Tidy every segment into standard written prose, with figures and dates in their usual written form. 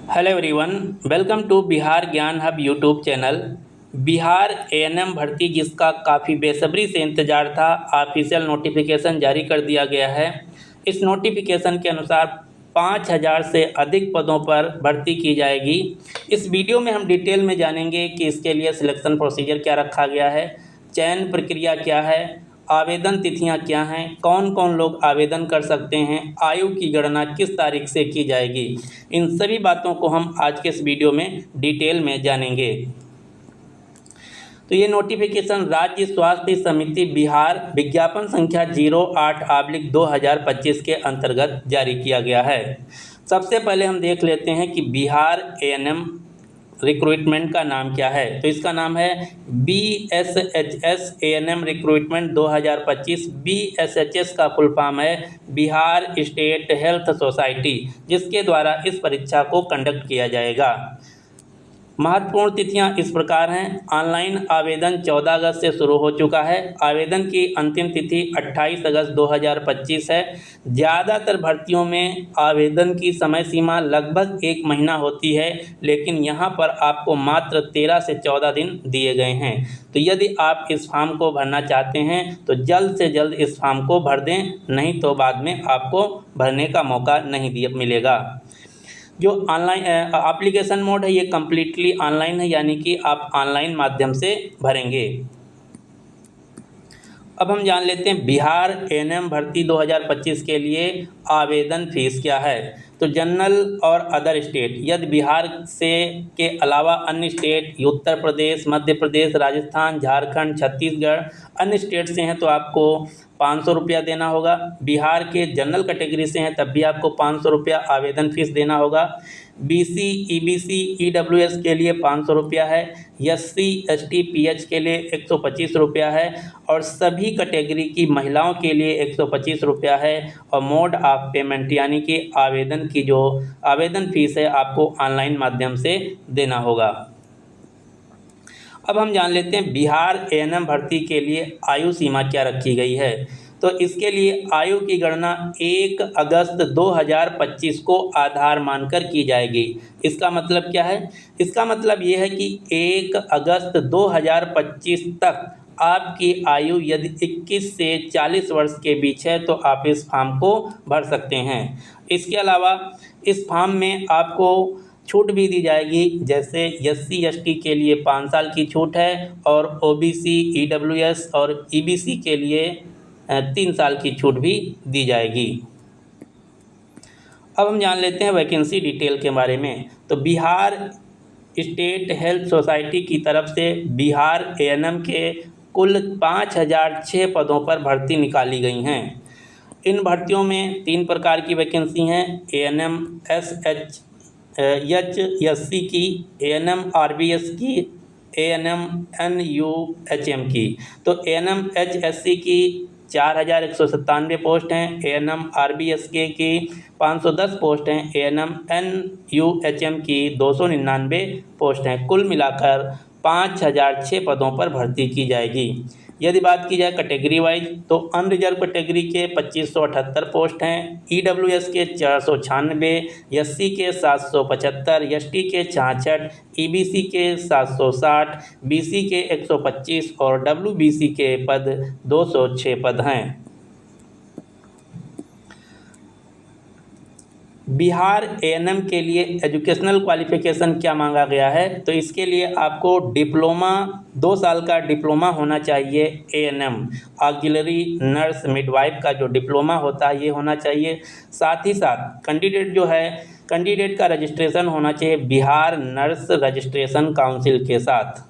Hello everyone, welcome to Bihar Gyan hub YouTube channel. Bihar ANM भर्ती जिसका काफ़ी बेसब्री से इंतज़ार था, ऑफिशियल नोटिफिकेशन जारी कर दिया गया है। इस नोटिफिकेशन के अनुसार 5000 से अधिक पदों पर भर्ती की जाएगी। इस वीडियो में हम डिटेल में जानेंगे कि इसके लिए सिलेक्शन प्रोसीजर क्या रखा गया है, चयन प्रक्रिया क्या है, आवेदन तिथियां क्या हैं, कौन कौन लोग आवेदन कर सकते हैं, आयु की गणना किस तारीख से की जाएगी। इन सभी बातों को हम आज के इस वीडियो में डिटेल में जानेंगे। तो ये नोटिफिकेशन राज्य स्वास्थ्य समिति बिहार विज्ञापन संख्या 08/2025 के अंतर्गत जारी किया गया है। सबसे पहले हम देख लेते हैं कि बिहार एएनएम रिक्रूटमेंट का नाम क्या है। तो इसका नाम है BSHS एएनएम रिक्रूटमेंट 2025। BSHS का फुल फॉर्म है बिहार स्टेट हेल्थ सोसाइटी, जिसके द्वारा इस परीक्षा को कंडक्ट किया जाएगा। महत्वपूर्ण तिथियां इस प्रकार हैं। ऑनलाइन आवेदन 14 अगस्त से शुरू हो चुका है। आवेदन की अंतिम तिथि 28 अगस्त 2025 है। ज़्यादातर भर्तियों में आवेदन की समय सीमा लगभग 1 महीना होती है, लेकिन यहाँ पर आपको मात्र 13 से 14 दिन दिए गए हैं। तो यदि आप इस फॉर्म को भरना चाहते हैं तो जल्द से जल्द इस फॉर्म को भर दें, नहीं तो बाद में आपको भरने का मौका नहीं मिलेगा। जो ऑनलाइन एप्लीकेशन मोड है, ये कम्प्लीटली ऑनलाइन है, यानी कि आप ऑनलाइन माध्यम से भरेंगे। अब हम जान लेते हैं बिहार एएनएम भर्ती 2025 के लिए आवेदन फीस क्या है। तो जनरल और अदर स्टेट, यदि बिहार से के अलावा अन्य स्टेट, उत्तर प्रदेश, मध्य प्रदेश, राजस्थान, झारखंड, छत्तीसगढ़, अन्य स्टेट से हैं तो आपको 500 रुपया देना होगा। बिहार के जनरल कैटेगरी से हैं तब भी आपको 500 रुपया आवेदन फीस देना होगा। BC, EBC, EWS के लिए 500 रुपया है। SC, ST, PH के लिए 125 रुपया है और सभी कैटेगरी की महिलाओं के लिए 125 रुपया है। और मोड ऑफ पेमेंट यानी कि आवेदन की जो आवेदन फीस है आपको ऑनलाइन माध्यम से देना होगा। अब हम जान लेते हैं बिहार एएनएम भर्ती के लिए आयु सीमा क्या रखी गई है। तो इसके लिए आयु की गणना 1 अगस्त 2025 को आधार मानकर की जाएगी। इसका मतलब क्या है? इसका मतलब ये है कि 1 अगस्त 2025 तक आपकी आयु यदि 21 से 40 वर्ष के बीच है तो आप इस फॉर्म को भर सकते हैं। इसके अलावा इस फॉर्म में आपको छूट भी दी जाएगी, जैसे SC, ST के लिए 5 साल की छूट है और OBC, EWS और EBC के लिए 3 साल की छूट भी दी जाएगी। अब हम जान लेते हैं वैकेंसी डिटेल के बारे में। तो बिहार स्टेट हेल्थ सोसाइटी की तरफ से बिहार एएनएम के कुल 5006 पदों पर भर्ती निकाली गई हैं। इन भर्तियों में 3 प्रकार की वैकेंसी हैं। ANM HSC की, ANM RBS की, ANM NUHM की। तो ANM HSC की 4197 पोस्ट हैं, ANM RBS की 510 पोस्ट हैं, ANM NUHM की 299 पोस्ट हैं। कुल मिलाकर 5006 पदों पर भर्ती की जाएगी। यदि बात की जाए कैटेगरी वाइज तो अनरिजर्व कैटेगरी के 2578 पोस्ट हैं, EWS के 496, SC के 775, ST के 66, EBC के 760, BC के 125 और WBC के पद 206 पद हैं। बिहार एएनएम के लिए एजुकेशनल क्वालिफिकेशन क्या मांगा गया है। तो इसके लिए आपको डिप्लोमा 2 साल का डिप्लोमा होना चाहिए। ANM ऑक्सिलरी नर्स मिडवाइफ का जो डिप्लोमा होता है ये होना चाहिए। साथ ही साथ कैंडिडेट का रजिस्ट्रेशन होना चाहिए बिहार नर्स रजिस्ट्रेशन काउंसिल के साथ।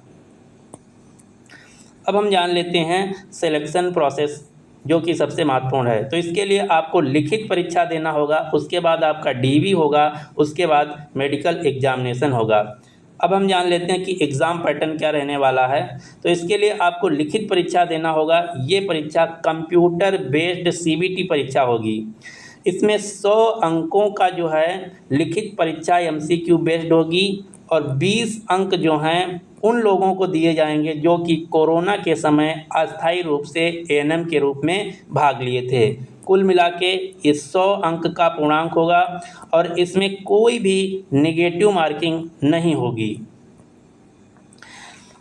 अब हम जान लेते हैं सिलेक्शन प्रोसेस, जो कि सबसे महत्वपूर्ण है। तो इसके लिए आपको लिखित परीक्षा देना होगा, उसके बाद आपका DV होगा, उसके बाद मेडिकल एग्जामिनेशन होगा। अब हम जान लेते हैं कि एग्ज़ाम पैटर्न क्या रहने वाला है। तो इसके लिए आपको लिखित परीक्षा देना होगा। ये परीक्षा कंप्यूटर बेस्ड CBT परीक्षा होगी। इसमें 100 अंकों का जो है लिखित परीक्षा MCQ बेस्ड होगी और 20 अंक जो हैं उन लोगों को दिए जाएंगे जो कि कोरोना के समय अस्थायी रूप से ANM के रूप में भाग लिए थे। कुल मिला के ये 100 अंक का पूर्णांक होगा और इसमें कोई भी नेगेटिव मार्किंग नहीं होगी।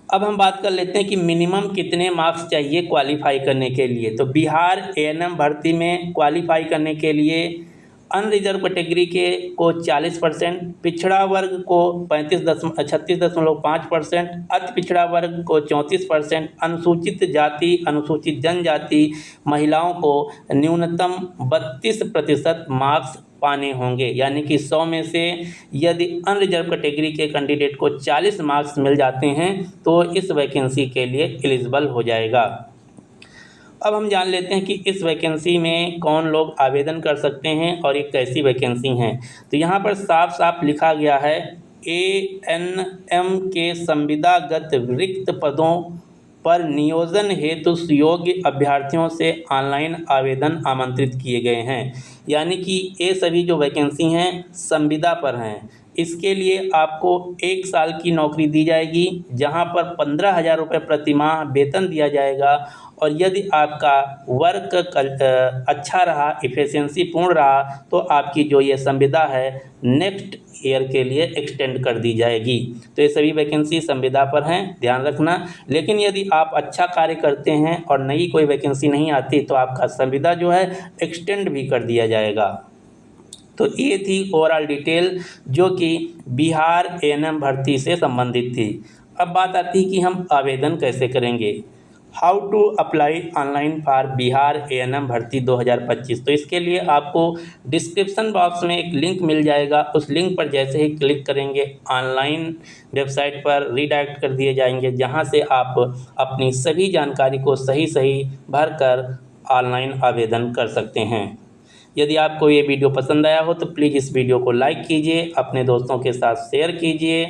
अब हम बात कर लेते हैं कि मिनिमम कितने मार्क्स चाहिए क्वालिफाई करने के लिए। तो बिहार एएनएम भर्ती में क्वालिफाई करने के लिए अनरिजर्व कैटेगरी के को 40%, पिछड़ा वर्ग को 36.5%, अति पिछड़ा वर्ग को 34%, अनुसूचित जाति अनुसूचित जनजाति महिलाओं को न्यूनतम 32% मार्क्स पाने होंगे। यानी कि 100 में से यदि अनरिजर्व कैटेगरी के कैंडिडेट को 40 मार्क्स मिल जाते हैं तो इस वैकेंसी के लिए एलिजिबल हो जाएगा। अब हम जान लेते हैं कि इस वैकेंसी में कौन लोग आवेदन कर सकते हैं और ये कैसी वैकेंसी हैं। तो यहाँ पर साफ साफ लिखा गया है एएनएम के संविदागत रिक्त पदों पर नियोजन हेतु सुयोग्य अभ्यर्थियों से ऑनलाइन आवेदन आमंत्रित किए गए हैं। यानी कि ये सभी जो वैकेंसी हैं संविदा पर हैं। इसके लिए आपको 1 साल की नौकरी दी जाएगी जहां पर 15,000 रुपये प्रतिमाह वेतन दिया जाएगा और यदि आपका वर्क अच्छा रहा, इफ़िशियंसी पूर्ण रहा तो आपकी जो ये संविदा है नेक्स्ट ईयर के लिए एक्सटेंड कर दी जाएगी। तो ये सभी वैकेंसी संविदा पर हैं, ध्यान रखना। लेकिन यदि आप अच्छा कार्य करते हैं और नई कोई वैकेंसी नहीं आती तो आपका संविदा जो है एक्सटेंड भी कर दिया जाएगा। तो ये थी ओवरऑल डिटेल जो कि बिहार एएनएम भर्ती से संबंधित थी। अब बात आती है कि हम आवेदन कैसे करेंगे। How to apply online for Bihar ANM भर्ती 2025। तो इसके लिए आपको डिस्क्रिप्शन बॉक्स में एक लिंक मिल जाएगा। उस लिंक पर जैसे ही क्लिक करेंगे ऑनलाइन वेबसाइट पर रीडायरेक्ट कर दिए जाएंगे जहां से आप अपनी सभी जानकारी को सही भरकर ऑनलाइन आवेदन कर सकते हैं। यदि आपको ये वीडियो पसंद आया हो तो प्लीज़ इस वीडियो को लाइक कीजिए, अपने दोस्तों के साथ शेयर कीजिए।